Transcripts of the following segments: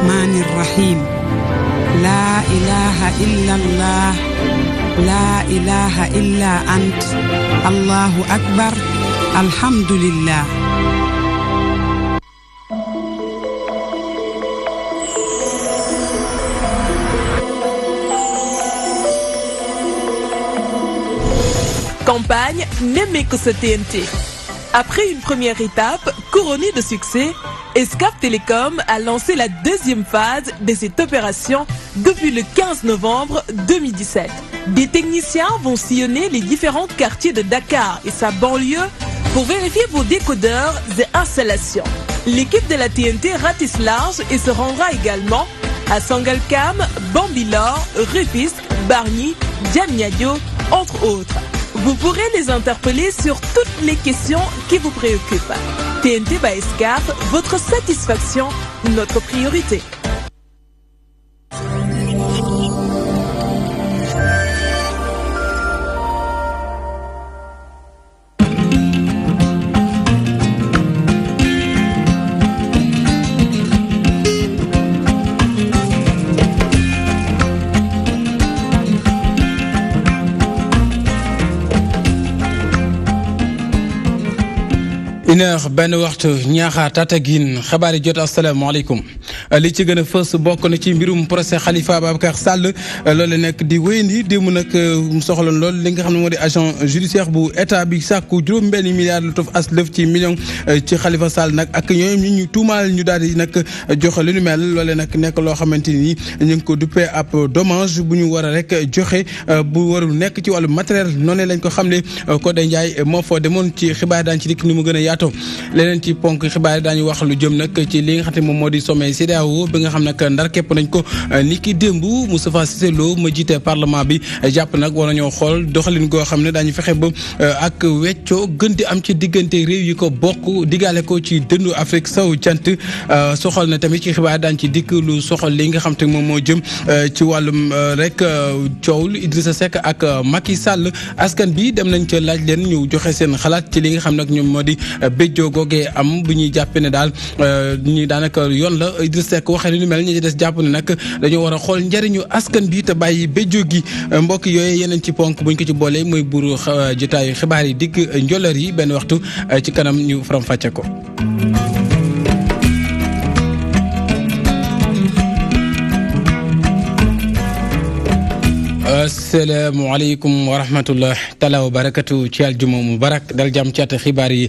الرحمن الرحيم لا إله إلا الله لا إله إلا أنت الله أكبر الحمد لله. Campagne Nemmeeku sa TNT. Après une première étape couronnée de succès, Excaf Télécom a lancé la deuxième phase de cette opération depuis le 15 novembre 2017. Des techniciens vont sillonner les différents quartiers de Dakar et sa banlieue pour vérifier vos décodeurs et installations. L'équipe de la TNT ratisse large et se rendra également à Sangalkam, Bambilor, Rufisque, Bargny, Diamniadio, entre autres. Vous pourrez les interpeller sur toutes les questions qui vous préoccupent. TNT by Excaf, votre satisfaction, notre priorité. une heure benn waxtu Niakhar Tataguine xabaar yi jot asalaamaaleykum li ci gën a fës bokk na ci mbirum procès Khalifa Ababacar Sall loolu nekk di wéyandi démb nag mu soxaloon lool li nga xam ne moo di agent judiciaire bu état bi sàkku juróom-benn milliards lu tof as lëf ci million ci Khalifa Sall nag ak ñoom ñi ñu tuumaal ñu daal di nag joxe lu ñu mel loole nag nekk loo xamante ni ñu ngi ko duppee ab dommage bu ñu war a rek joxe bu warul nekk ci wàllu matériel noonu lañ ko xam ne Codé Ndiaye moo foo demoon ci xibaar daan ci dikk ni mu gën a yaatoo leneen ci ponk xibaar daañu wax lu jëm nag ci li nga xam ne moom moo di sommet CEDEAO bi nga xam nag ndar képp nañ ko ni ki démb Moustapha Cissé Lo ma jiite parlement bi jàpp nag war nañoo xool doxalin goo xam ne daañu fexe ba ak weccoo gën di am ci diggante réew yi ko bokk diggaale ko ci dëndu Afrique sowu jant soxal na tamit ci xibaar daañu ci dikk lu soxal li nga xam te moom moo jëm ci wàllum rek coow lu Idrissa Seck ak Macky Sall askan bi dem nañ ca laaj leen ñu joxe seen xalaat ci li nga xam nag ñoom moo di béjjoo googee am bu ñuy jàppe ne daal ñi daanaka yoon la Idrissa Seck waxee lu mel ñi des jàpp ne nag dañoo war a xool njëriñu askan bi te bàyyi béjjoo gi mbokk yooyu yeneen ci ponk buñ ko ci boolee mooy buuru jotaayu xibaar yi digg njolloor yi benn waxtu ci kanam ñu faram fàcce ko. asalaamaaleykum wa rahmatullah taala wa barakatu ci aljuma mubarak dal jàmm ci at xibaar yi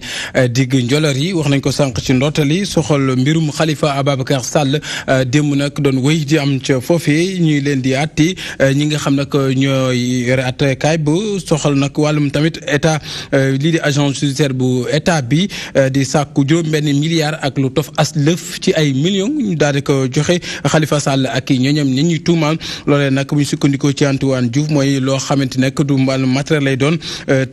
digg njolor yi wax nañ ko sànq ci ndortali soxal mbirum Khalifa Ababacar Sall démb nag doon wéy di am ca foofee ñuy leen di atti ñi nga xam nag ñooy yore attekaay bu soxal nag wàllum tamit état lii di agent judiciaire bu état bi di sàkku juróom-benn milliards ak lu tof as lëf ci ay millions ñu daal di ko joxe Khalifa Sall ak i ñoñam ñi ñuy tuumaal loolee nag bu ñu sukkandikoo ci Antoine Diouf mooy loo xamante nekk du mbàllum matériel lay doon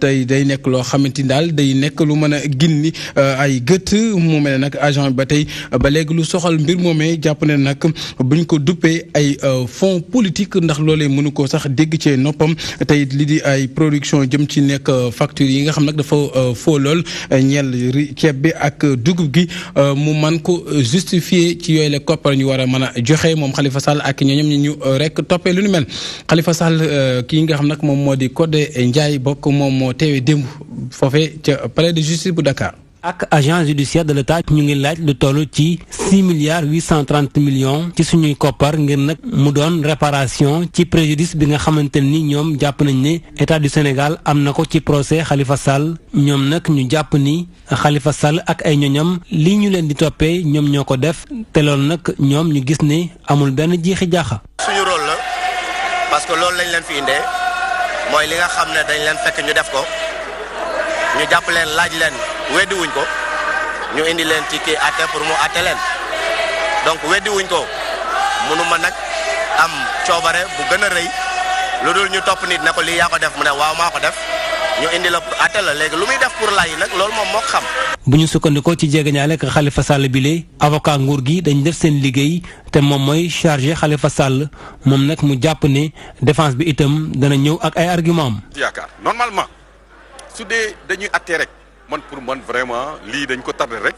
tey day nekk loo xamante ni daal day nekk lu mën a ginni ay gët mu mel ne nag agent bi ba tey ba léegi lu soxal mbir moomee jàpp ne nag buñ ko duppee ay fonds politique ndax loolee mënu ko sax dégg ci noppam tey li di ay production jëm ci nekk facture yi nga xam nag dafa foo lool ñeel ceeb bi ak dugub gi mu man ko justifier ci yooyu la koppar ñu war a mën a joxe moom Khalifa Sall ak ñoom ñi ñu rek toppee lu ñu mel Khalifa Sall kii nga xam nag moom moo di Codé Ndiaye bokk moom moo teewee démb foofee ca palais de justice bu Dakar. ak agent judiciaire de l'État ñu ngi laaj lu toll ci 6 milliards 830 millions ci suñuy koppar ngir nag mu doon réparation ci préjudice bi nga xamante ni ñoom jàpp nañ ne état du Sénégal am na ko ci procès Khalifa Sall ñoom nag ñu jàpp ni Khalifa Sall ak ay ñoñam li ñu leen di toppee ñoom ñoo ko def te loolu nag ñoom ñu gis ne amul benn jiixi jaaxa. suñu rôle la parce que loolu lañ leen fi indee mooy li nga xam ne dañ leen fekk ñu def ko ñu jàpp leen laaj leen. weddi wuñ ko ñu indi leen ci kii àtte pour mu àtte leen donc weddi wuñ ko mënuma nag am coobare bu gën a rëy lu dul ñu topp nit ne ko lii yaa ko def mu ne waaw maa ko def ñu indi la pour àtte la léegi lu muy def pour laaj nag loolu moom moo ko xam. bu ñu sukkandikoo ci jegeñaale ak Khalifa Sall bile avocat nguur gi dañ def seen liggéey te moom mooy chargé Khalifa Sall moom nag mu jàpp ne défense bi itam dana ñëw ak ay argument am. yaakaar normalement su dee dañuy àtte rek. man pour man vraiment lii dañ ko tardé rek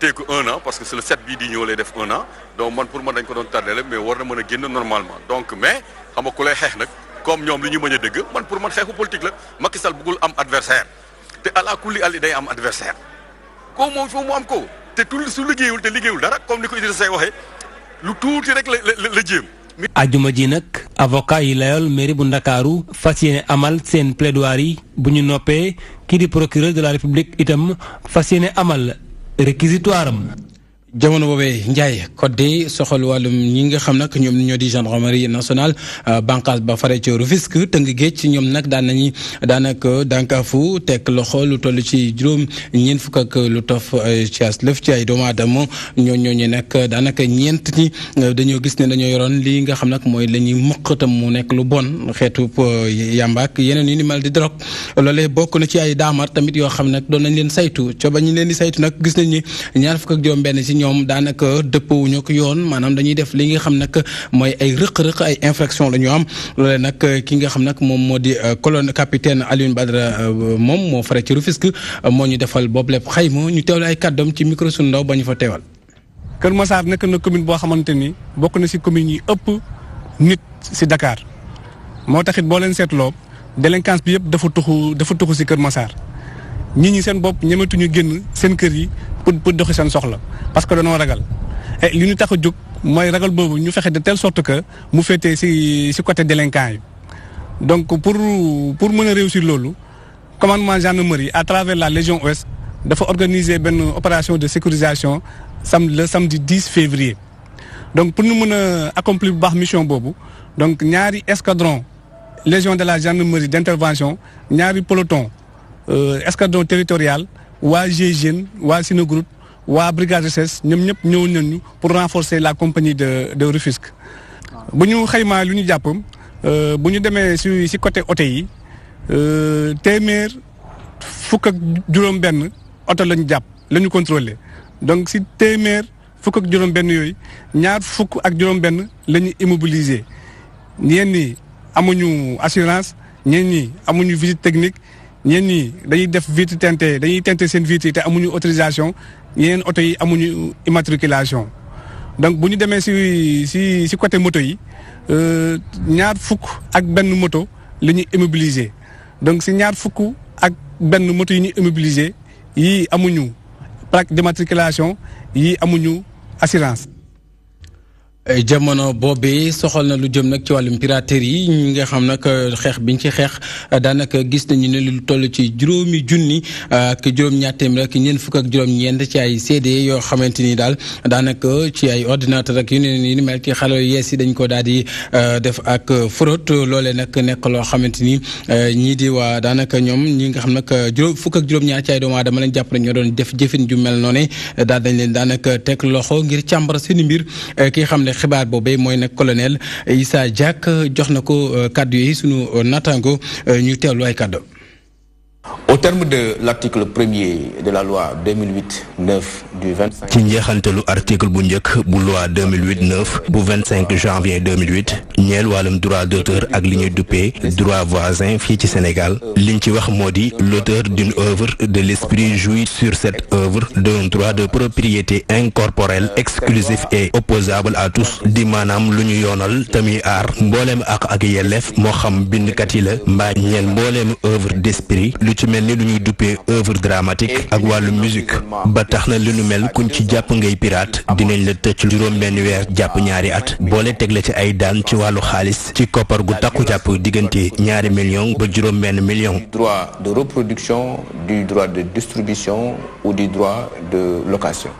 téye ko 1 an parce que c'est le 7 bii di ñëw lay def 1 an donc man pour man dañ ko doon tardé mais war na mën a génn normalement donc mais xam nga ku lay xeex nag comme ñoom li ñu mën a dëgg man pour man xeexu politique la Macky Sall bëggul am adversaire te ala kulli ali day am adversaire ko moom foofu mu am ko te tout su liggéeyul te liggéeyul dara comme ni ko Idrissa Seck waxee lu tuuti rek la jéem. ajuma ji nag avocat yi layool mairie bu Ndakaaru fas yéene amal seen plaidoirie bu ñu noppee kii di procureur de la République itam fas yéene amal réquisitoire am. jamono boobee Ndiaye Codé soxal wàllum ñi nga xam nag ñoom ñoo di gendarmerie nationale bànqaas ba fare ci Rufisque tëng géej ñoom nag daanaka dànkaafu teg loxo lu toll ci ñeent fukk ak lu tof ci as lëf ci ay doomu aadama ñooñu nag daanaka ñeent ñi dañoo gis ne dañoo yoroon lii nga xam nag mooy la ñuy mëq tam mu nekk lu bon xeetu yàmbaak yeneen yu ni mel di drogue loolee bokk na ci ay daamar tamit yoo xam nag doon nañ leen saytu ca ba ñu leen di saytu nag gis nañ ni ñaar fukk ak juróom-benn ci ñoom daanaka dëppawuñu ko yoon maanaam dañuy def li nga xam nag mooy ay rëq-rëq ay infraction la ñu am loolee nag ki nga xam nag moom moo di colonel capitaine Alioune Badara moom moo fare ci Rufisque moo ñu defal boobu lépp xayma ñu teewlu ay kàddoom ci micro sunu ndaw ba ñu fa teewal. Kër Massar nekk na commune boo xamante ni bokk na ci commune yi ëpp nit ci Dakar moo taxit boo leen seetloo délinquance bi yëpp dafa tuxu ci Kër Massar nit ñi seen bopp ñemetuñu génn seen kër yi pour doxi seen soxla parce que dañoo ragal et li ñu tax a jóg mooy ragal boobu ñu fexe de telle sorte que mu féetee ci côté délinquant yi donc pour mën a réussir loolu commandement gendarmerie à travers la Légion Ouest dafa organiser benn opération de sécurisation le samedi 10 février donc pour ñu mën a accomplir bu baax mission boobu donc ñaari escadron Légion de la gendarmerie d'intervention ñaari peloton escadron territorial waa GIGN waa Synogroute waa brigade recherche ñoom ñëpp ñëw nañu pour renforcer la compagnie de Rufisque. bu ñu xaymaa lu ñu jàpp bu ñu demee ci côté oto yi téeméer fukk ak juróom-benn oto la ñu jàpp la ñu contrôlé donc ci téeméer fukk ak juróom-benn yooyu ñaar fukk ak juróom-benn la ñu immobilisé ñenn ñi amuñu assurance ñenn ñi amuñu visite technique. ñeen ñi dañuy def vitre teintée dañuy teinter seen vitre te amuñu autorisation ñeneen oto yi amuñu immatriculation donc bu ñu demee ci côté moto yi ñaar fukk ak benn moto la ñuy immobiliser donc ci ñaar fukk ak benn moto yi ñuy immobiliser yii amuñu plaque d'immatriculation yii amuñu assurance. jamono boobee soxal na lu jëm nag ci wàllum piraterie ñi nga xam nag xeex biñ ci xeex daanaka gis nañu ne lu toll ci juróomi junni ak juróom-ñaar téeméer ak ñeent fukk ak juróom-ñeent ci ay CD yoo xamante ni daal daanaka ci ay ordinateur ak yu ni mel ci xale yu yees yi dañ ko daal di def ak fraude loolee nag nekk loo xamante ni ñii di waa daanaka ñoom ñi nga xam nag fukk ak juróom-ñaar ci ay doomu aadama lañ jàpp ne ñoo doon def jëfin ju mel noonu daal dañ leen daanaka teg loxo ngir càmbar seeni mbir ki xam ne xibaar boobee mooy nag colonel Issa Diack jox na ko kàddu yi sunu natango ñu teewlu ay kàddu. Au terme de l'article 1er de la loi 2008-9 du 25. ci njeexantalu article bu njëkk bu loi 2008-9 bu 25 janvier 2008 ñeel wàllum droit d'auteur ak li ñuy duppee droit voisin fii ci Sénégal liñ ci wax moo di l'auteur d'une œuvre de l'esprit jouit sur cette œuvre d'un droit de propriété incorporel exclusif et opposable à tous di maanaam lu ñu yoonal tamuy aar mbooleem ak yelleef moo xam bindkat yi la mbaa ñeel mbooleem œuvre d'esprit lu ci mel ni lu ñuy duppee œuvre dramatique ak wàllu musique ba tax na lu nu mel kuñ ci jàpp ngay pirate dinañ la tëcc juróom benn weer jàpp ñaari at boole teg la ci ay daan ci wàllu xaalis ci koppar gu takku jàpp diggante ñaari million ba juróom benn million. Du droit de reproduction, du droit de distribution ou du droit de location.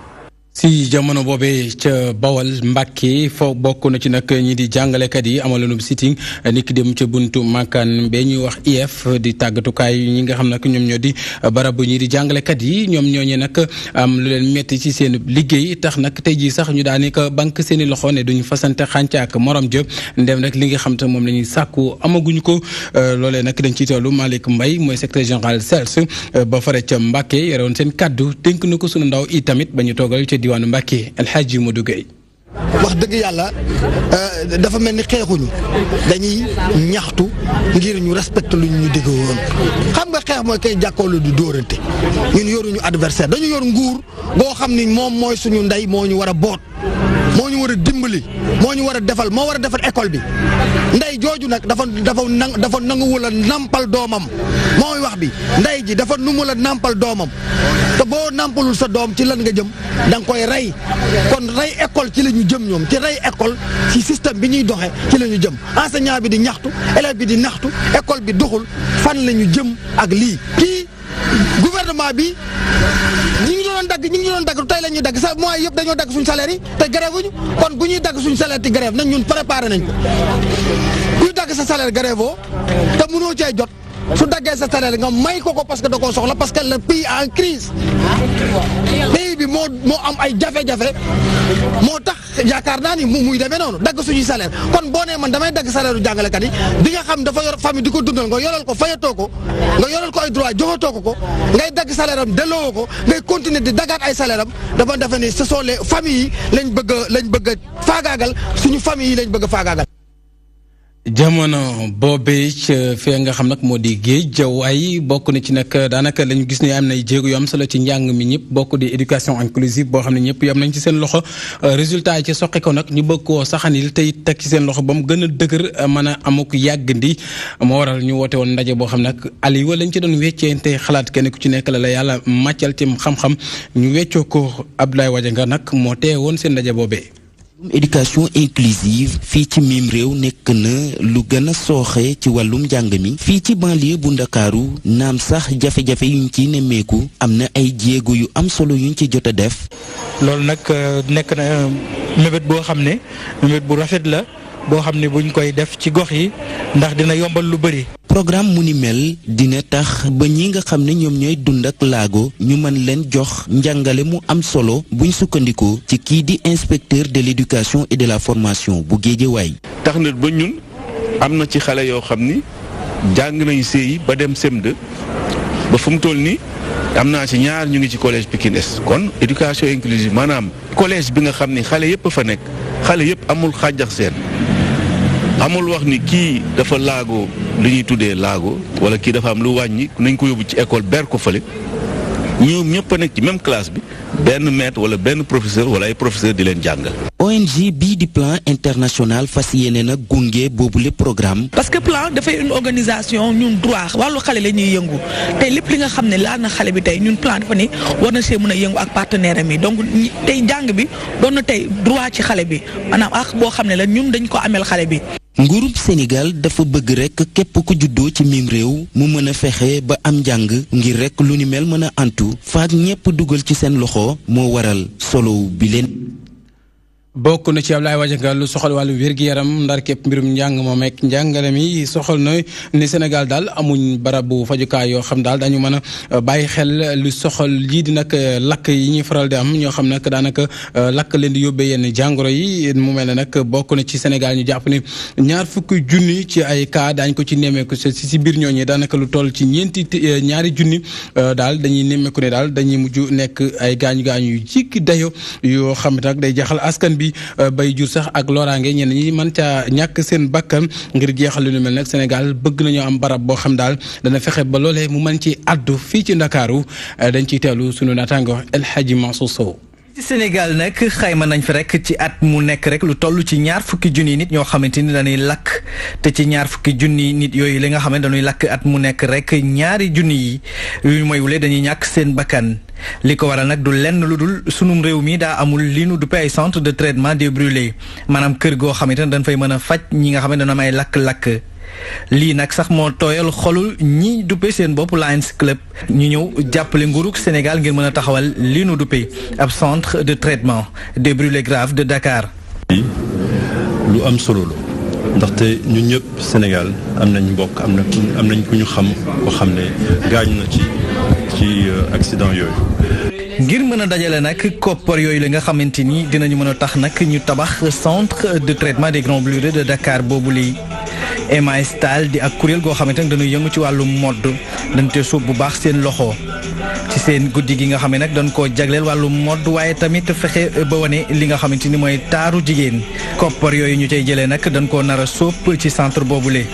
si jamono boobee ca Bawal Mbàkke foo bokk na ci nag ñi di jàngalekat yi amaloon sitting ni ki dem ca buntu Makane bee ñuy wax IEF di tàggatukaay ñi nga xam nag ñoom ñoo di barabu ñi di jàngalekat yi ñoom ñooñu nag am lu leen metti ci seen liggéey tax nag tey jii sax ñu daanaka banque seen i loxo ne duñu fasante xànc ak morom jë ndem rek li nga xam te moom la ñuy sàkku amaguñu ko loolee nag dañ ciy teewlu Malick Mbaye mooy secrétaire général CELS ba fare ca Mbàkke yore woon seen kaddu dénk na ko sunu ndaw i tamit ba ñu toogal diwaanu Mbàkke El Hadji Modou Gueye wax dëgg yàlla dafa mel ni xeexuñu dañuy ñaxtu ngir ñu respecté lu ñu digg woon xam nga xeex mooy kay jàkkoolu du dóorante ñun yoruñu adversaire dañu yor nguur goo xam ni moom mooy suñu ndey moo ñu war a boot moo ñu war a dimbali moo ñu war a defal moo war a defal école bi ndey jooju nag dafa nanguwul a nampal doomam mooy wax bi ndey ji dafa numul a nampal doomam te boo nampalul sa doom ci lan nga jëm da nga koy rey kon rey école ci la ñu jëm ñoom ci rey école ci système bi ñuy doxee ci la ñu jëm enseignant bi di ñaxtu élève bi di ñaxtu école bi doxul fan la ñu jëm ak lii kii gouvernement bi ñi ngi doon dagg tey la ñuy dagg sa mois yëpp dañoo dagg suñu salaire yi te grève wuñu kon bu ñuy dagg suñu salaire ti grève nañ ñun préparé nañ ko kuy dagg sa salaire grève oo te mënoo cay jot su daggee sa salaire nga may ko parce que da koo soxla parce que le pays en crise pays bi moo am ay jafe-jafe moo tax yaakaar naa ni muy demee noonu dagg suñuy salaire kon boo nee man damay dagg salaire u jàngalekat yi di nga xam dafa yor famille di ko dundal nga yoral ko fayatoo ko nga yoral ko ay droit joxatoo ko ngay dagg salaire am delloo ko ngay continuer di daggaat ay salaire am dafa defe ni ce sont les familles yi lañ bëgg a faagaagal suñu famille yi lañ bëgg a faagaagal. jamono boobee fee nga xam nag moo di géej waaye bokk na ci nag daanaka lañu gis ne am nay jéego yu am solo ci njàng mi ñëpp bokk di éducation inclusive boo xam ne ñëpp yam nañ ci seen loxo résultat yi ci soqi ko nag ñu bëgg koo saxanil tey teg ci seen loxo ba mu gën a dëgër mën a amuk yàggandi moo waral ñu woote woon ndaje boo xam ne nag Aliou lañ ci doon weccee tey xalaat kenn ku ci nekk la yàlla màccal ci xam-xam ñu weccoo ko Abdoulaye Wadianga nag moo tee woon seen ndaje boobee. éducation inclusive fii ci mim réew nekk na lu gën a sooxe ci wàllum njàng mi fii ci banlieue bu Ndakaaru naam sax jafe-jafe yuñ ci nemmeeku am na ay jéego yu am solo yuñ ci jot a def. loolu nag nekk na mébét boo xam ne mébét bu rafet la boo xam ne buñ koy def ci gox yi ndax dina yombal lu bëri. programme mu ni mel dina tax ba ñi nga xam ne ñoom ñooy dund ak laago ñu mën leen jox njàngale mu am solo buñ sukkandikoo ci kii di inspecteur de l'éducation et de la formation bu Guédiawaye. tax na ba ñun am na ci xale yoo xam ni jàng nañu CI ba dem CM2 ba fu mu toll nii am naa ci ñaar ñu ngi ci collège Pikine Est kon éducation inclusive maanaam collège bi nga xam ni xale yëpp fa nekk xale yëpp amul xàjjax seen. amul wax ni kii dafa laago li ñuy tuddee laago wala kii dafa am lu wàññi nañ ko yóbbu ci école ber ko fële ñoom ñëpp a nekk ci même classe bi benn maître wala benn professeur wala ay professeur di leen jàngal. ONG bii di plan international fas yéene na gunge boobu le programme. parce que plan dafay une organisation ñun droit wàllu xale la ñuy yëngu tey lépp li nga xam ne laal na xale bi tey ñun plan dafa ni war na see mën a yëngu ak partenaire am yi donc tey jàng bi doon na tey droit ci xale bi maanaam ak boo xam ne la ñun dañ ko ameel xale bi. nguurub Sénégal dafa bëgg rekk képp ku juddoo ci mim réew mu mën a fexe ba am njàng ngir rekk lu ni mel mën a antu faak ñépp dugal ci seen loxo moo waral solo bi leen. bokk na ci Abdoulaye Wadianga lu soxal wàllu wér-gi-yaram ndar képp mbirum njàng moom ak njàngale mi soxal na ni Sénégal daal amuñ barabu fajukaay yoo xam daal dañu mën a bàyyi xel lu soxal lii di nag lakk yi ñuy faral di am ñoo xam nag daanaka lakk leen di yóbbee yenn jàngoro yi mu mel ne nag bokk na ci Sénégal ñu jàpp ne 20 junni ci ay cas daañ ko ci nemmeeku si biir ñooñu daanaka lu toll ci ñaari junni daal dañuy nemmeeku ne daal dañuy mujj nekk ay gaañu-gaañu yu jikki dayo yoo xam nag day jaxal askan bi bay jur sax ak loraange ñenn ñi mën caa ñàkk seen bakkan ngir jeexal lu ñu mel nag Sénégal bëgg nañoo am barab boo xam daal dana fexe ba loolee mu mën ci addu fii ci Ndakaaru dañ ciy teelu sunu naataango El Hadji Mansour Sow. ci Sénégal nag xayma nañ fi rek ci at mu nekk rek lu toll ci 20 junni nit ñoo xamante ni dañuy lakk te ci 20 junni nit yooyu li nga xam ne dañuy lakk at mu nekk rek 2 junni yi yu moywule dañuy ñàkk seen bakkan li ko waral nag du lenn lu dul sunum réew mi daa amul li nu duppee ay centre de traitement des brûlés maanaam kër goo xamante ne dañ fay mën a faj ñi nga xam ne dana am ay lakk-lakk lii nag sax moo tooyal xolul ñi duppe seen bopp Lions Club ñu ñëw jàppale nguurug Sénégal ngir mën a taxawal li nu duppe ab centre de traitement des brûlés graves de Dakar. lu am solo la ndaxte ñun ñëpp Sénégal am nañ mbokk am nañ ku ñu xam ko xam ne gaañu na ci accident yooyu. ngir mën a dajale nag koppar yooyu la nga xamante ni dinañu mën a tax nag ñu tabax centre de traitement des grands brûlés de Dakar boobu lii MAS Tal di ak kuréel goo xamante ne dañuy yëngu ci wàllu modd dañ te sóob bu baax seen loxo ci seen guddi gi nga xam ne nag dañ koo jagleel wàllu mode waaye tamit fexe ba wane li nga xamante ni mooy taaru jigéen koppar yooyu ñu cay jëlee nag dañ koo nar a sóob ci centre boobule.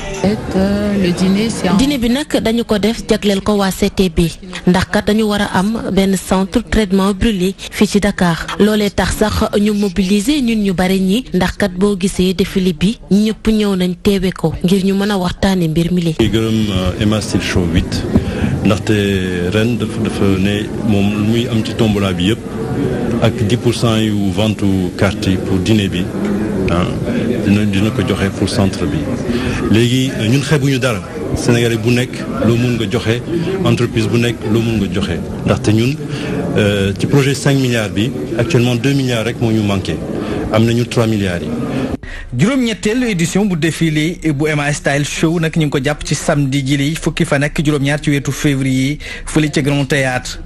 dîner bi nag dañu ko def jagleel ko waa CTB ndax kat dañu war a am benn centre traitement brûlé fii ci Dakar loolee tax sax ñu mobiliser ñun ñu bari ñi ndax kat boo gisee défilé bi ñëpp ñëw nañ teewe ko ngir ñu mën a waxtaane mbir mi. gërëm Emma Steel Show 8 ndaxte ren dafa ne moom lu muy am ci tombola bi yëpp ak 10% yu vente carte yi pour dîner bi dina ko joxe pour centre bi léegi ñun xeebuñu dara Sénégalais bu nekk loo mun nga joxe entreprise bu nekk loo mun nga joxe ndaxte ñun ci projet 5 milliards bi actuellement 2 milliards rek moo ñu manqué am nañu 3 milliards yi. juróom-ñetteelu édition bu défilé bu Emma Style Show nag ñu ngi ko jàpp ci samedi jili fukki fan ak juróom-ñaar ci weeru février fële ca Grand Théâtre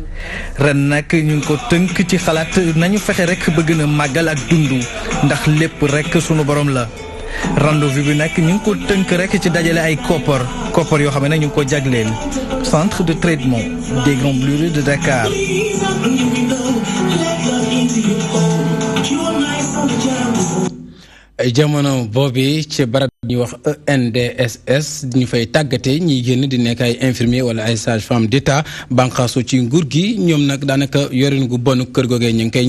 ren nag ñu ngi ko tënk ci xalaat nañu fexe rek ba gën a màggal ak dundu ndax lépp rek sunu borom la. rendez-vous bi nag ñu ngi ko tënk rek ci dajale ay koppar yoo xam ne nag ñu ngi ko jagleel centre de traitement des grands brûlés de Dakar. jamono boobi ci barab ñuy wax ENDSS ñu fay tàggate ñiy génn di nekk ay infirmier wala ay sage-femme d'État banqaasu ci nguur gi ñoom nag daanaka yorin gu bon kër googee ñu ngi koy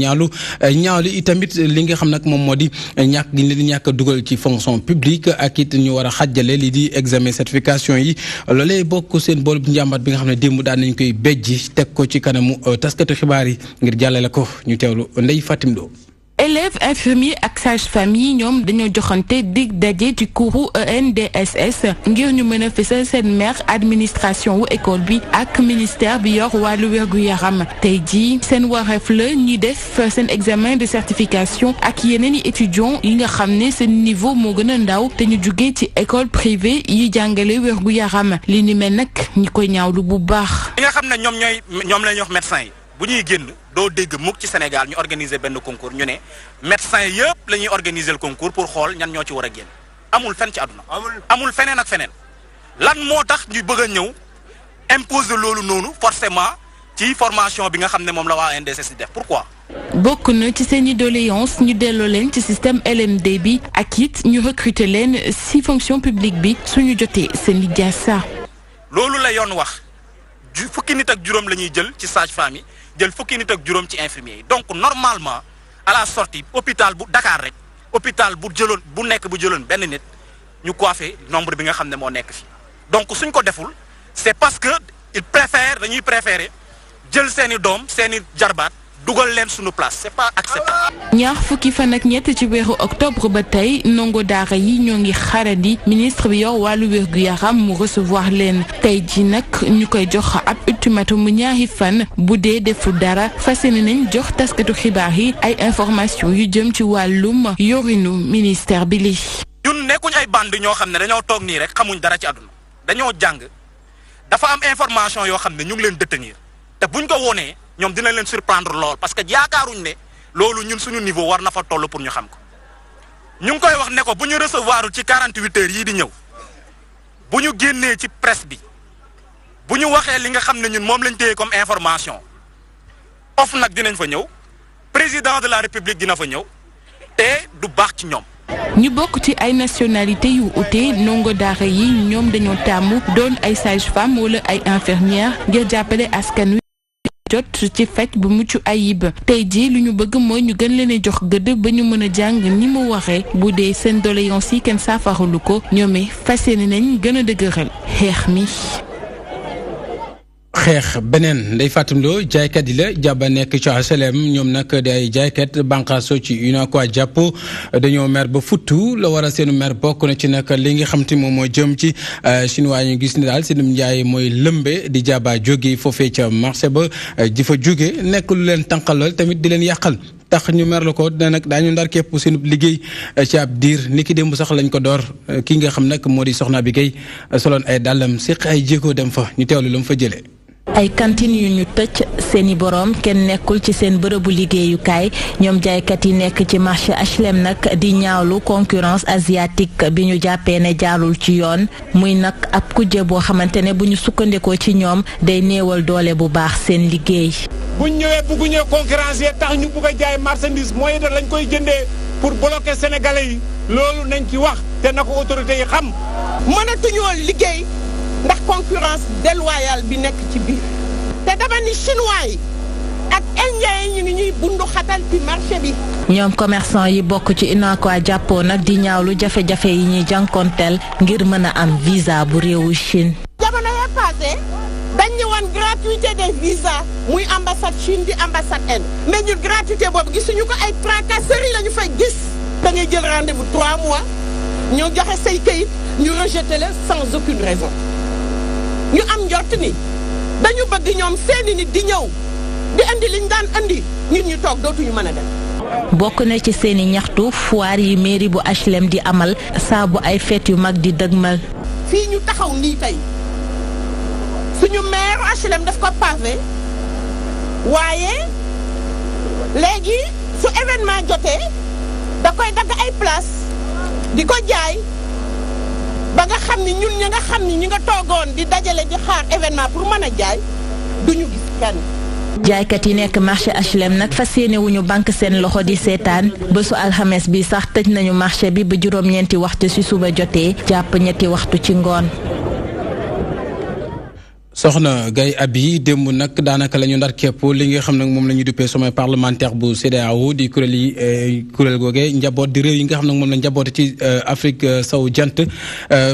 ñaawlu itamit li nga xam nag moom moo di ñàkk gi leen di ñàkk a dugal ci fonction publique ak it ñu war a xàjjale li di examen certification yi loolee bokk seen boolu njàmbat bi nga xam ne démb daan nañ koy bejji teg ko ci kanamu taskatu xibaar yi ngir jàllale ko ñu teewlu Ndeye Fatim Lo. élèves infirmiers ak sage-femme yi ñoom dañoo joxante dig daje ci kuuru ENDSS ngir ñu mën a fësal seen maire administration wu école bi ak ministère bi yor wàllu wérgu yaram tey jii seen wareef la ñuy def seen examen de certification ak yeneen i étudiants yi nga xam ne seen niveau moo gën a ndaw te ñu jugee ci école privée yi jàngale wérgu yaram li ni mel nag ñi koy ñaawlu bu baax. li nga xam ne ñoom la ñuy wax médecin yi bu ñuy génn doo dégg mukk ci Sénégal ñu organiser benn concours ñu ne médecin yëpp la ñuy organiser le concours pour xool ñan ñoo ci war a génn amul fenn ci àdduna amul feneen ak feneen lan moo tax ñu bëgg a ñëw imposer loolu noonu forcément ci formation bi nga xam ne moom la waa NDSS di def pourquoi. bokk na ci seen i doléance ñu delloo leen ci système LMD bi ak it ñu recruter leen ci fonction publique bi suñu jotee seen i jaasa. loolu la yoon wax fukki nit ak juróom la ñuy jël ci sage-femme yi jël fukki nit ak juróom ci infirmier yi donc normalement à la sortie hôpital bu Dakar rek hôpital bu jëloon benn nit ñu coiffé nombre bi nga xam ne moo nekk fii donc suñ ko deful c'est parce que dañuy préférer jël seeni doom seeni jarbaat dugal leen suñu place c'est pas acceptable. ñaar fukki fan ak ñett ci weeru octobre ba tey ndongo daara yi ñoo ngi xaarandi ministre bi yor wàllu wérgu yaram mu recevoir leen tey ji nag ñu koy jox ab ultimatum mu ñaari fan bu dee deful dara fas yéene nañ jox taskatu xibaar yi ay information yu jëm ci wàllum yorinu ministère bi li ñun nekkuñ ay bande ñoo xam ne dañoo toog nii rek xamuñ dara ci àdduna dañoo jàng dafa am information yoo xam ne ñu ngi leen détenir te buñ ko wonee ñoom dina leen surprendre lool parce que yaakaaruñ ne loolu ñun suñu niveau war na fa toll pour ñu xam ko ñu ngi koy wax ne ko bu ñu recevoir ci 48 heures yii di ñëw bu ñu génnee ci presse bi bu ñu waxee li nga xam ne ñun moom lañ téye comme information OFNAC dinañ fa ñëw président de la république dina fa ñëw te du baax ci ñoom. ñu bokk ci ay nationalité yu ute ndongo daara yi ñoom dañoo tàmmu doon ay sage-femme wala ay infirmière ngir jàppale askan wi jot ci faj bu mucc ayib tey jii lu ñu bëgg mooy ñu gën leen a jox gëdd ba ñu mën a jàng ni mu waxee bu dee seen doléance yi kenn saafaralu ko ñoomee fas yéene nañ gën a dëgëral xeex mi. xeex beneen Ndeye Fatim Lo jaaykat yi la jàbba nekk ci HLM ñoom nag di ay jaaykat banqaaso ci UNACOIS jàpp dañoo mer ba futtu la war a seenu mer bokk na ci nag li nga xam te moom moo jëm ci chinois ñu gis ni daal seenum njaay mooy lëmbe di jàbba jóge foofee ca marché ba ji fa jóge nekk lu leen tànqalal tamit di leen yàqal tax ñu mer la ko dina nag daañu ndar képp seen liggéey ci ab diir ni ki démb sax lañ ko door ki nga xam nag moo di soxna bi gay soloon ay dàllam séq ay jéego dem fa ñu teewlu la mu fa jëlee ay cantine yu ñu tëj seeni borom kenn nekkul ci seen bërëbu liggéeyukaay ñoom jaaykat yi nekk ci marché HLM nag di ñaawlu concurrence asiatique bi ñu jàppee ne jaarul ci yoon muy nag ab kujje boo xamante ne bu ñu sukkandikoo ci ñoom day néewal doole bu baax seen liggéey. buñ ñëwee bëgguñu concurrence tax ñu bëgg a jaay marchandise mooy da lañ koy jëndee pour bloquer sénégalais yi loolu nañ ci wax te na ko autorités yi xam. mënatuñoo liggéey ndax concurrence déloyale bi nekk ci biir te dama ni chinois yi ak indiens yi ñu ñuy bundu xatal ci marché bi. ñoom commerçant yi bokk ci UNACOIS jàppoo nag di ñaawlu jafe-jafe yi ñuy jànkonteel ngir mën a am visa bu réewu Chine. jamono ya passé dañ ñu woon gratuité des visas muy ambassade Chine di ambassade Inde mais ñun gratuité boobu gisuñu ko ay tracasseries la ñu fay gis da ngay jël rendez-vous 3 mois ñoo joxe say kayit ñu rejeté la sans aucune raison. ñu am njort ni dañu bëgg ñoom seeni nit di ñëw di andi liñ daan andi nit ñu toog dootuñu mën a dem. bokk na ci seeni ñaxtu foire yi mairie bu HLM di amal saa bu ay fête yu mag di dëgmal. fii ñu taxaw nii tey suñu maire HLM daf ko pavé waaye léegi su événement jotee da koy dagg ay place di ko jaay. ba nga xam ni ñun ñi nga xam ni ñi nga toogoon di dajale di xaar événement pour mën a jaay duñu gis kenn. jaaykat yi nekk marché HLM nag fas yéene wuñu banque seen loxo di seetaan bésu alxames bi sax tëj nañu marché bi ba juróom-ñeenti waxtu ci suba jotee jàpp ñetti waxtu ci ngoon. soxna Gaye Abi démb nag daanaka la ñu ndar képp li nga xam nag moom la ñu duppee sommet parlementaire bu CEDEAO di kuréel googee njaboot di réew yi nga xam nag moom la njaboot ci Afrique sowu jant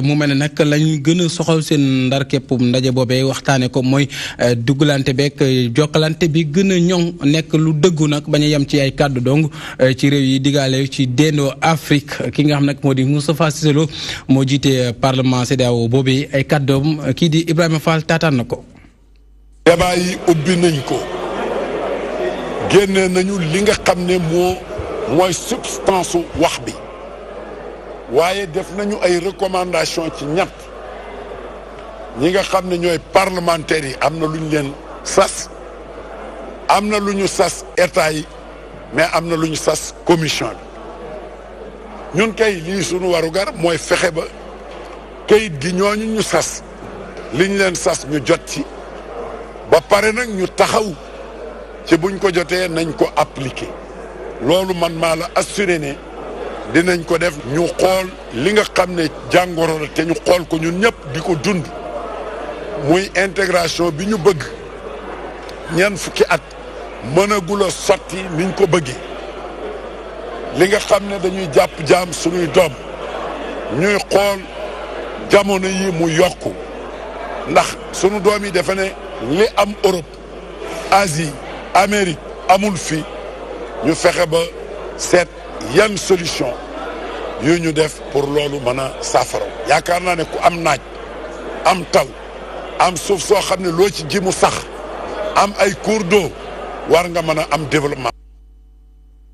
mu mel ne nag lañ gën a soxal seen ndar képp ndaje boobee waxtaane ko mooy duggalante beeg jokkalante bi gën a ñoŋ nekk lu dëggu nag bañ a yem ci ay kàddu dong ci réew yi diggaale ci dendoo Afrique ki nga xam nag moo di Moustapha Cissé Lo moo jiite parlement CEDEAO boobee ay kàddoom kii di Ibrahima Fall taataan na ko. débat yi ubbi nañ ko génne nañu li nga xam ne mooy substance wax bi waaye def nañu ay recommandation ci ñett ñi nga xam ne ñooy parlementaires yi am na lu ñu leen sas am na lu ñu sas état yi mais am na lu ñu sas commission bi ñun kay lii sunu warugar mooy fexe ba kayit gi ñooñu ñu sas liñ leen sas ñu jot ci ba pare nag ñu taxaw ci buñ ko jotee nañ ko appliquer loolu man maa la assuré ne dinañ ko def ñu xool li nga xam ne jàngoro la te ñu xool ko ñun ñëpp di ko dund muy intégration bi ñu bëgg ñeent fukki at mënagul a sotti niñ ko bëggee li nga xam ne dañuy jàpp jaam suñuy doom ñuy xool jamono yi mu yokku ndax sunu doom yi dafa ne li am Europe Asie Amérique amul fii ñu fexe ba seet yan solution yu ñu def pour loolu mën a saafara yaakaar naa ne ku am naaj am taw am suuf soo xam ne loo ci ji mu sax am ay cours d'eau war nga mën a am développement.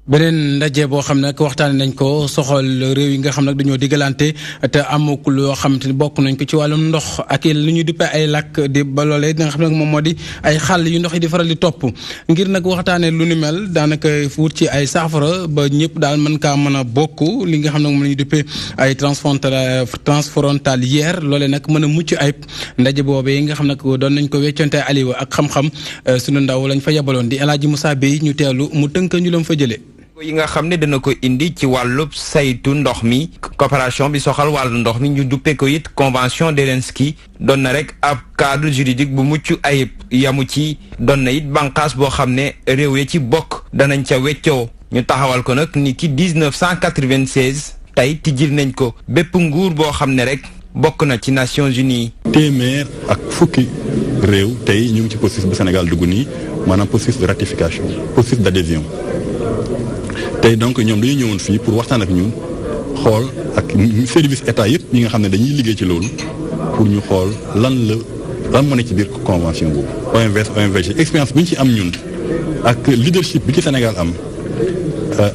beneen ndaje boo xam ne nag waxtaane nañ ko soxal réew yi nga xam nag dañoo diggalante te amuk loo xamante ni bokk nañ ko ci wàllum ndox ak lu ñuy duppee ay làkk di ba loolee nga xam ne moom moo di ay xàll yu ndox yi di faral di topp ngir nag waxtaane lu ni mel daanaka wut ci ay saafara ba ñëpp daal mën kaa mën a bokk li nga xam ne moom la ñuy duppee ay transfrontalière loolee nag mën a mucc ayib ndaje boobee nga xam nag doon nañ ko weccante aliwa ak xam-xam sunu ndaw lañ fa yebaloon di El Hadji Moussa Bey ñu teelu mu tënk ñu lam fa jëlee. yi nga xam ne dana ko indi ci wàllub saytu ndox mi coopération bi soxal wàllu ndox mi ñu duppee ko it convention d'Helsinki doon na rek ab cadre juridique bu mucc ayib yamu ci doon na it bànqaas boo xam ne réew ya ci bokk danañ ca weccoo ñu taxawal ko nag ni ki 1996 tey tijjil nañ ko bépp nguur boo xam ne rek bokk na ci Nations Unies. téeméer ak fukki réew tey ñu ngi ci processus bu Sénégal dugg nii maanaam processus de ratification processus d'adhésion. tey donc ñoom dañuy ñëwoon fii pour waxtaan ak ñun xool ak service état yëpp ñi nga xam ne dañuy liggéey ci loolu pour ñu xool lan moo ne ci biir convention boobu. OMVG expérience bi ñu ci am ñun ak leadership bi ci Sénégal am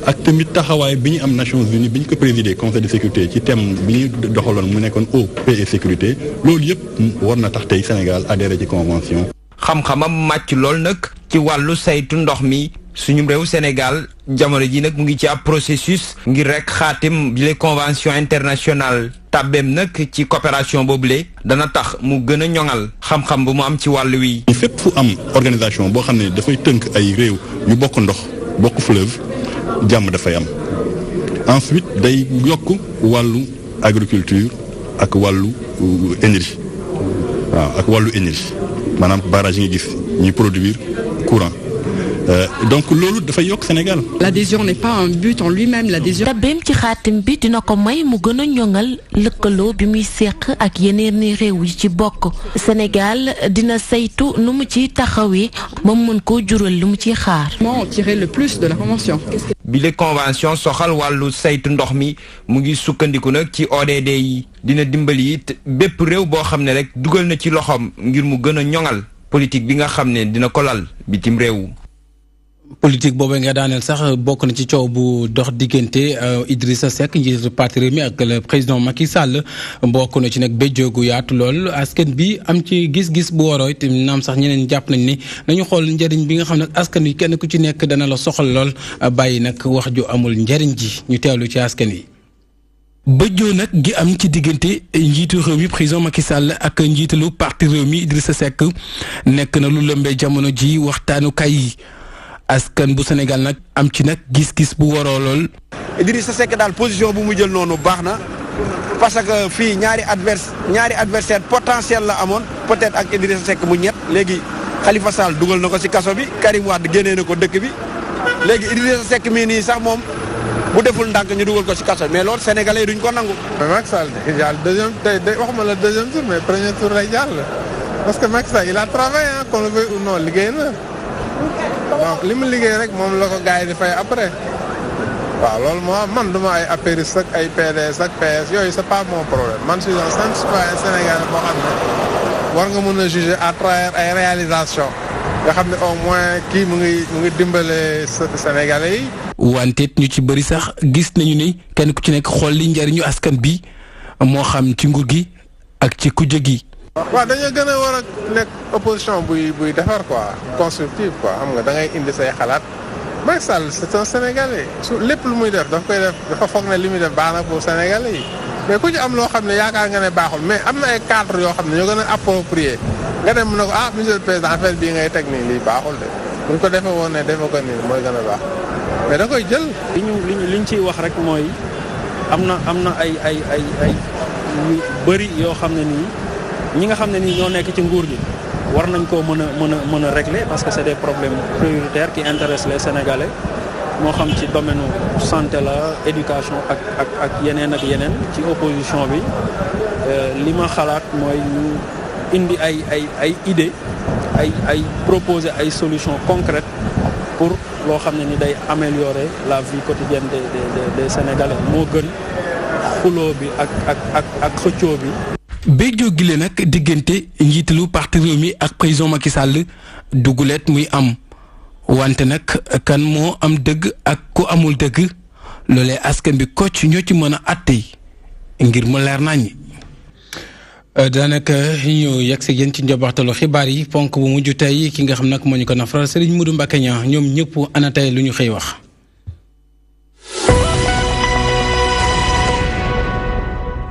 ak tamit taxawaay bi ñu am Nations Unies bi ñu ko présider conseil de sécurité ci thème bi ñuy doxaloon mu nekkoon eau paix et sécurité loolu yëpp war na tax tey Sénégal adhéré ci convention. xam-xamam màcc lool nag ci wàllu saytu ndox mi suñu réew Sénégal jamono ji nag mu ngi ci ab processus ngir rek xaatim les conventions internationales tàbbeem nag ci coopération boobule dana tax mu gën a ñoŋal xam-xam bu mu am ci wàll wi. fépp fu am organisation boo xam ne dafay tënk ay réew yu bokk ndox bokk fleuve jàmm dafay am ensuite day yokk wàllu agriculture ak wàllu énergie waaw ak wàllu énergie maanaam barrage yi nga gis ñuy produire courant. Donc loolu dafa yokk Sénégal. L'adhésion n'est pas un but en lui-même, l'adhésion. tabbeem ci xaatim bi dina ko may mu gën a ñoŋal lëkkaloo bi muy seq ak yeneen i réew yi ci bokk Sénégal dina saytu nu mu ciy taxawee moom mën koo jural lu mu ciy xaar. Comment tirer le plus de la convention. bi les convention soxal wàllu saytu ndox mi mu ngi sukkandiku nag ci ODD yi dina dimbali it bépp réew boo xam ne rek dugal na ci loxoom ngir mu gën a ñoŋal politique bi nga xam ne dina ko lal bitim réew. politique boobu nga daaneel sax bokk na ci coow bu dox diggante Idrissa Seck njiitu parti Rewmi ak le président Macky Sall bokk na ci nag béjjoogu yaatu lool askan bi am ci gis-gis bu waroo it naam sax ñeneen jàpp nañ ni nañu xool njëriñ bi nga xam ne askan wi kenn ku ci nekk dana la soxal lool bàyyi nag wax ju amul njëriñ ji ñu teewlu ci askan wi. bëjjoo nag gi am ci diggante njiitu réew mi président Macky Sall ak njiitalu parti Rewmi Idrissa Seck nekk na lu lëmbee jamono ji waxtaanukaay yi. askan bu Sénégal nag am ci nag gis-gis bu waroo lool. Idrissa Seck daal position bu mu jël noonu baax na parce que fii ñaari adversaire potentiel la amoon peut-être ak Idrissa Seck mu ñett léegi Khalifa Sall dugal na ko ci kaso bi Karim Wade génnee na ko dëkk bi léegi Idrissa Seck mii nii sax moom bu deful ndànk ñu dugal ko ci kaso mais loolu sénégalais duñ ko nangu. mais Macky Sall déjà deuxième tey waxuma la deuxième tour mais premier tour lay jàll parce que Macky Sall il a travaillé qu'on le veuille ou non liggéey na. donc li mu liggéey rek moom la ko gars yi di fay après waaw loolu moo man duma ay apéristes ak ay PDS ak PS yooyu c'est pas mon problème man je suis un simple citoyen sénégalais boo xam ne war nga mën a juger à travers ay réalisations nga xam ne au moins kii mu ngi dimbale sénégalais yi. wante ñu ci bëri sax gis nañu ni kenn ku ci nekk xool li njariñu askan bi moo xam ci nguur gi ak ci kujje gi. waaw dañoo gën a war a nekk opposition buy defar quoi constructive quoi xam nga da ngay indi say xalaat Macky Sall c'est un Sénégalais su lépp lu muy def dafa foog ne li muy def baax na pour Sénégalais yi mais ku ci am loo xam ne yaakaar nga ne baaxul mais am na ay cadre yoo xam ne ñoo gën a approprié nga dem ne ko monsieur le président affaire bii ngay teg nii lii baaxul de buñ ko defee woon ne defe ko nii mooy gën a baax mais da koy jël. liñ ciy wax rek mooy am na ay yu bëri yoo xam ne nii. ñi nga xam ne ni ñoo nekk ci nguur gi war nañ koo mën a régler parce que c'est des problèmes prioritaires qui intéressent les Sénégalais moo xam ci domaine santé la éducation ak yeneen ci opposition bi li ma xalaat mooy ñu indi ay idées ay proposer ay solutions concrètes pour loo xam ne ni day améliorer la vie quotidienne des Sénégalais moo gën xuloo bi ak xëccoo bi. béjjoo gile nag diggante njiitalu parti Rewmi ak président Macky Sall duguleet muy am wante nag kan moo am dëgg ak ku amul dëgg loolee askan bi kocc ñoo ci mën a àtte ngir mu leer nañ. daanaka ñu yegg si yéen ci njobaxtalu xibaar yi ponk bu mujj tey ki nga xam nag moo ñu ko nafaral Serigne Modou Mbacké Niang ñoom ñëpp ana tey lu ñu xëy wax.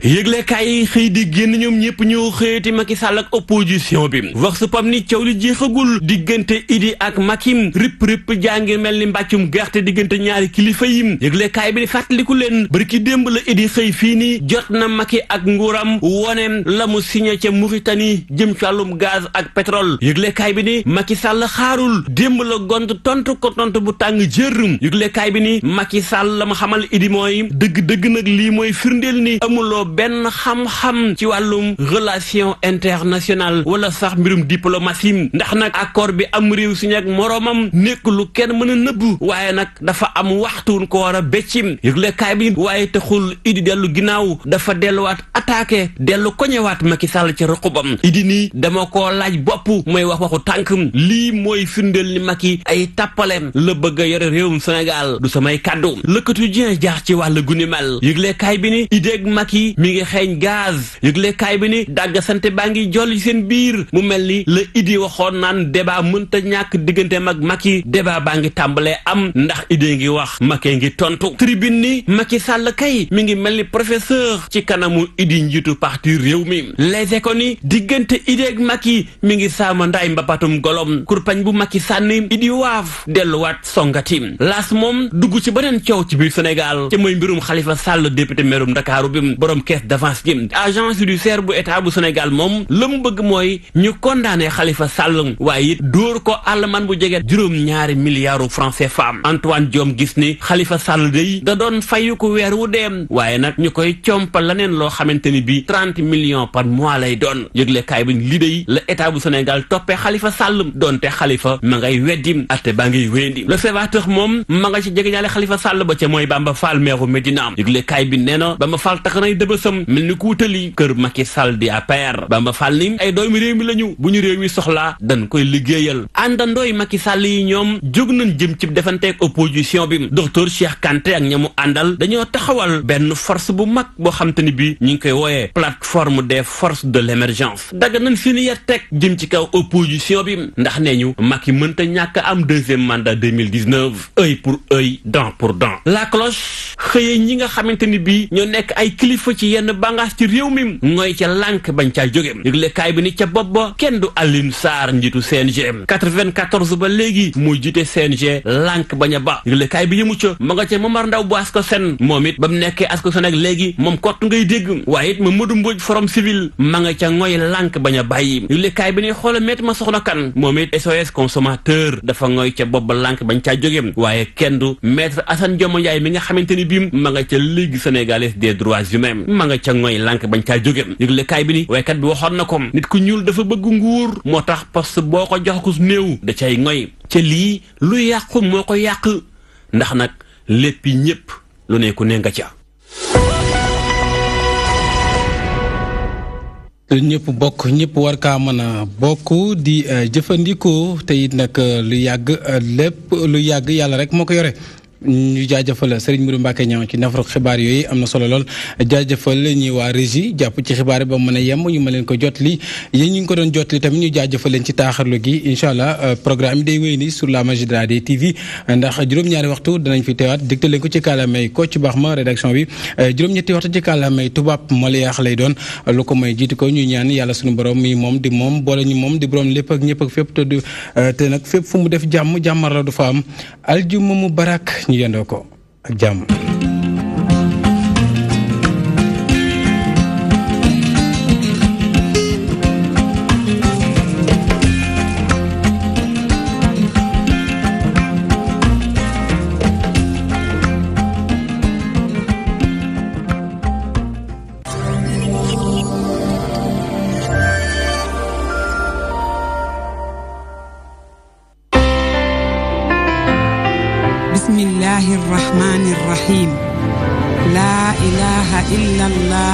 yëglekaay yi xëy di génn ñoom ñëpp ñëw xëyati Macky Sall ak opposition bi wax su pam ni coow li jeexagul diggante Idi ak Macky rip jàngi mel ni mbàccum gerte diggante ñaari kilifa yi yëglekaay bi di fàttaliku leen bërki démb la Idi xëy fii nii jot na Macky ak nguuram wone la mu signé ca Mauritanie jëm ci wàllum gaz ak pétrole yëglekaay bi ni Macky Sall xaarul démb la gont tontu ko tontu bu tàng jër yëglekaay bi ni Macky Sall la ma xamal Idi mooy dëgg nag lii mooy firndeel ni amuloo benn xam-xam ci wàllum relation internationale wala sax mbirum diplomatie ndax nag accord bi am réew si ak moroomam nekk lu kenn mën a nëbb waaye nag dafa am waxtuun ko war a béccim yëglekaay bi waaye taxul Idi dellu ginnaaw dafa delluwaat attaqué dellu koñewaat Macky Sall ci ruqubam Idi nii dama koo laaj bopp mooy waxu tànk lii mooy firndeel ni Macky ay tàppaleem la bëgg a yore réewum Sénégal du samay kàddu Le Quotidien jaar ci wàllu guni mel yëglekaay bi ni Idi ak Macky mi ngi xeeñ gaz yëglekaay bi ni dàggasante baa ngi jolli seen biir mu mel ni la Idi waxoon naan débat mënta ñàkk digganteem ak Macky débat baa ngi tàmbalee am ndax Idi ngi wax Macky ngi tontu tribune ni Macky Sall kay mi ngi mel ni professeur ci kanamu Idi njiitu parti réew mi Les Échos ni diggante Idi ak Macky mi ngi saama ndaay mbapatum golom kurpañ bu Macky sànni Idi waaf delluwaat songati laas moom dugg ci beneen coow ci biir Sénégal ci mooy mbirum Khalifa Sall député meerum Ndakaaru bi borom caisse d'avance gi agence judiciaire bu état bu Sénégal moom la mu bëgg mooy ñu condamné Khalifa Sall waaye it dóor ko àllaman bu jege juróom-ñaari milliards francs CFA Antoine Diome gis ni Khalifa Sall day da doon fayu ko weer wu deem waaye nag ñu koy compal leneen loo xamante ni bi 30 millions par mois lay doon yëgle kaay bi li day la état bu Sénégal toppee Khalifa Sall doonte Khalifa ma ngay weddi atte baa ngay wéndi l'Observateur moom ma nga ci jege ñaale Khalifa Sall ba ca mooy Bamba Fall maire Médina yëgle kaay bi nee na Bamba Fall tax nay dëbësam mel ni ku wutali kër Macky Sall di APR Bamba Fall ni ay doomi réew mi lañu bu ñu réew mi soxlaa dañ koy liggéeyal àndandooy Macky Sall yi ñoom jóg nañ jëm ci defanteeg opposition bi docteur Cheikh Kanté ak ñamu àndal dañoo taxawal benn force bu mag boo xam te ni bi ñu ngi koy wooyee plateforme des forces de l'émergence daga nañ fi ni ya teg jëm ci kaw opposition bi ndax nee ñu Macky mënta ñàkk am deuxième mandat 2019 œil pour œil dent pour dent la cloche xëye ñi nga xamante ni bii ñoo nekk ay kilifa ci yenn bàngaas ci réew mi ngooy ca lànk bañ caa jóge yëglekaay bi ni ca bopp ba kenn du Alioune Sarr njiitu CNG 94 ba léegi muy jiite CNG lànk bañ a ba yëglekaay bi yëmu ca ma nga ca Momar Ndaw bu Ascosen moom it ba mu nekkee Ascosen ak léegi moom kott ngay dégg waaye it Mamadou Mbodj Forum Civil ma nga ca ngooy lànk bañ a bàyyi yëglekaay bi ni xoola Maître Massokhna Kane moom it SOS consommateur dafa ngooy ca bopp ba lànk bañ caa jóge waaye kenn du Maître Assane Dioma Ndiaye mi nga xamante ni bii ma nga ca Ligue sénégalaise des droits humains ma nga ca ngooy lànk bañ caa jóge yëglekaay bi ni waykat bi waxoon na ko nit ku ñuul dafa bëgg nguur moo tax poste boo ko jox ko néew da cay ngoy ca lii lu yàqu moo ko yàq ndax nag léppi ñépp lu ne ku ne nga ca ñëpp bokk ñëpp war kaa mën a bokk di jëfandikoo te it nag lu yàgg lépp lu yàgg yàlla rek moo ko yore ñu jaajëfal Serigne Mourou Mbacké Niang ci nafaru xibaar yooyu am na solo lool jaajëfal ñi waa régie jàpp ci xibaar ba mën a yem ñu ma leen ko jotli yéen ñu ngi ko doon jotli tamit ñu jaajëfal leen ci taaxarlu gi incha allah programme yi day wéy ni sur la Magie de la DTV ndax juróom-ñaari waxtu danañ fi teewaat dégte leen ko ci kàllaamay Kocc Baxma rédaction bi juróom-ñetti waxtu ci kàllaamay tubaab maliyaax lay doon lu ko may jiitu ko ñu ñaan yàlla suñu borom mi moom di moom boole ñu moom di borom lépp ak ñëpp ak fépp te nag fépp fu mu def jàmm jàmmar la du fa am aljuma mu barak ñu yendoo ko ak jàmm الرحمن الرحيم لا إله إلا الله